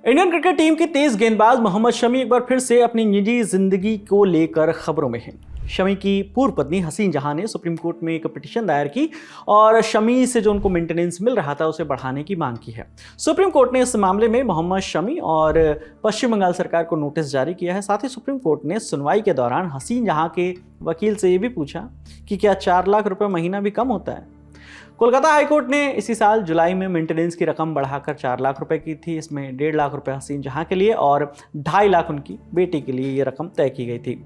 Indian cricket team के तेज गेंदबाज मोहम्मद शमी एक बार फिर से अपनी निजी जिंदगी को लेकर खबरों में हैं। शमी की पूर्व पत्नी हसीन जहां ने सुप्रीम कोर्ट में एक पिटीशन दायर की और शमी से जो उनको मेंटेनेंस मिल रहा था उसे बढ़ाने की मांग की है। सुप्रीम कोर्ट ने इस मामले में मोहम्मद शमी और पश्चिम बंगाल सरकार को नोटिस जारी किया है। साथ ही सुप्रीम कोर्ट ने सुनवाई के दौरान हसीन जहां के वकील से ये भी पूछा कि क्या 4 लाख रुपए महीना भी कम होता है। कोलकाता हाईकोर्ट ने इसी साल जुलाई में मेंटेनेंस की रकम बढ़ाकर 4 लाख रुपए की थी। इसमें 1.5 लाख रुपए हसीन जहां के लिए और 2.5 लाख उनकी बेटी के लिए ये रकम तय की गई थी।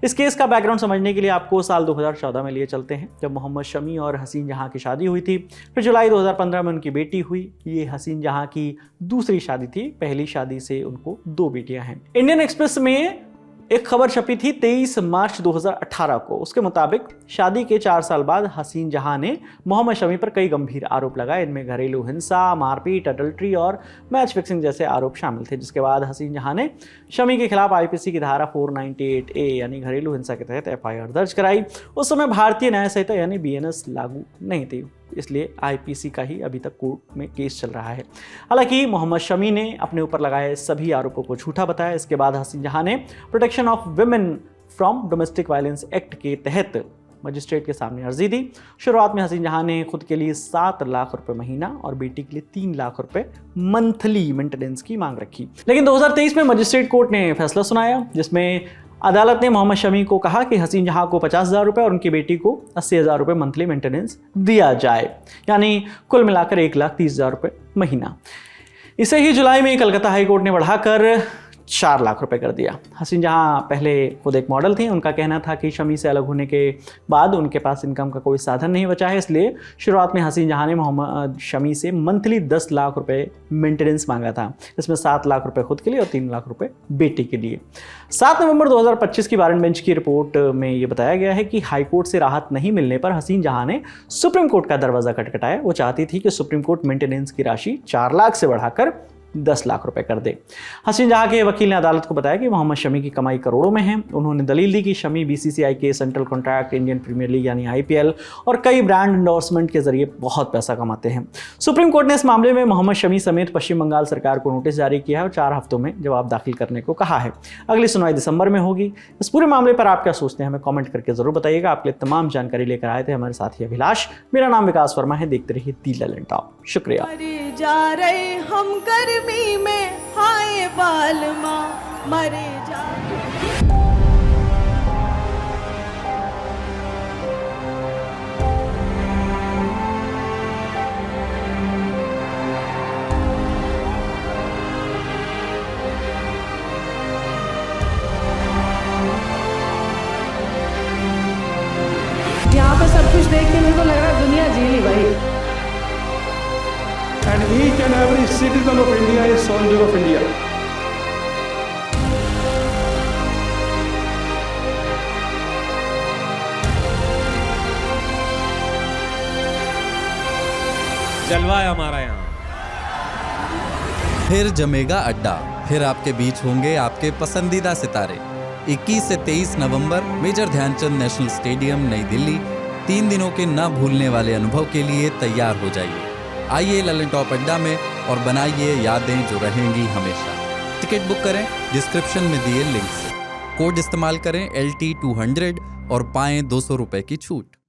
इस केस का बैकग्राउंड समझने के लिए आपको साल 2014 में लिए चलते हैं, जब मोहम्मद शमी और हसीन जहां की शादी हुई थी। फिर जुलाई 2015 में उनकी बेटी हुई। ये हसीन जहां की दूसरी शादी थी। पहली शादी से उनको 2 बेटियां हैं। इंडियन एक्सप्रेस में एक खबर छपी थी 23 मार्च 2018 को। उसके मुताबिक शादी के 4 साल बाद हसीन जहां ने मोहम्मद शमी पर कई गंभीर आरोप लगाए। इनमें घरेलू हिंसा, मारपीट, अडल्ट्री और मैच फिक्सिंग जैसे आरोप शामिल थे। जिसके बाद हसीन जहां ने शमी के खिलाफ आईपीसी की धारा 498A यानी घरेलू हिंसा के तहत FIR दर्ज कराई। उस समय भारतीय न्याय संहिता यानी BNS लागू नहीं थी, इसलिए आईपीसी का ही अभी तक कोर्ट में केस चल रहा है। हालांकि मोहम्मद शमी ने अपने ऊपर लगाए सभी आरोपों को झूठा बताया। इसके बाद हसीन जहां ने protection of women from domestic violence act के तहत मजिस्ट्रेट के सामने अर्जी दी। शुरुआत में हसीन जहां ने खुद के लिए 7 लाख रुपए महीना और बेटी के लिए 3 लाख रुपए मंथली मेंटेनेंस की मांग रखी। लेकिन 2023 में मजिस्ट्रेट कोर्ट ने फैसला सुनाया, जिसमें अदालत ने मोहम्मद शमी को कहा कि हसीन जहां को 50,000 रुपये और उनकी बेटी को 80,000 रुपये मंथली मेंटेनेंस दिया जाए, यानी कुल मिलाकर 1,30,000 रुपये महीना। इसे ही जुलाई में कलकत्ता हाईकोर्ट ने बढ़ाकर 4 लाख रुपए कर दिया। हसीन जहां पहले खुद एक मॉडल थी। उनका कहना था कि शमी से अलग होने के बाद उनके पास इनकम का कोई साधन नहीं बचा है, इसलिए शुरुआत में हसीन जहां ने मोहम्मद शमी से मंथली 10 लाख रुपए मेंटेनेंस मांगा था। इसमें 7 लाख रुपए खुद के लिए और 3 लाख रुपए बेटी के लिए। 7 नवंबर 2025 की वारंट बेंच की रिपोर्ट में यह बताया गया है कि हाईकोर्ट से राहत नहीं मिलने पर हसीन जहां ने सुप्रीम कोर्ट का दरवाजा खटखटाया। वो चाहती थी कि सुप्रीम कोर्ट मेंटेनेंस की राशि 4 लाख से बढ़ाकर 10 लाख रुपए कर दे। हसीन जहां के वकील ने अदालत को बताया कि मोहम्मद शमी की कमाई करोड़ों में है। उन्होंने दलील दी कि शमी BCCI के central contract, Indian Premier League यानी IPL और कई ब्रांड एंडोर्समेंट के जरिए बहुत पैसा कमाते हैं। सुप्रीम कोर्ट ने इस मामले में मोहम्मद शमी समेत पश्चिम बंगाल सरकार को नोटिस जारी किया है और 4 हफ्तों में जवाब दाखिल करने को कहा है। अगली सुनवाई दिसंबर में होगी। इस पूरे मामले पर आप क्या सोचते हैं हमें कॉमेंट करके जरूर बताइएगा। आपके लिए तमाम जानकारी लेकर आए थे हमारे साथी अभिलाष। मेरा नाम विकास वर्मा है। देखते रहिए दी ललन टॉप। शुक्रिया। जा रहे हम गर्मी में, हाय बालमा मरे जा। यहाँ पे सब कुछ देख के मेरे को लग रहा है दुनिया जी ली भाई। And each and every citizen of India is soldier of India. जलवा है हमारा यहाँ। फिर जमेगा अड्डा, फिर आपके बीच होंगे आपके पसंदीदा सितारे। 21 से 23 नवंबर मेजर ध्यानचंद नेशनल स्टेडियम, नई दिल्ली। 3 दिनों के न भूलने वाले अनुभव के लिए तैयार हो जाइए। आइए ललन टॉप अड्डा में और बनाइए यादें जो रहेंगी हमेशा। टिकट बुक करें डिस्क्रिप्शन में दिए लिंक से। कोड इस्तेमाल करें LT200 और पाएं 200 रुपए की छूट।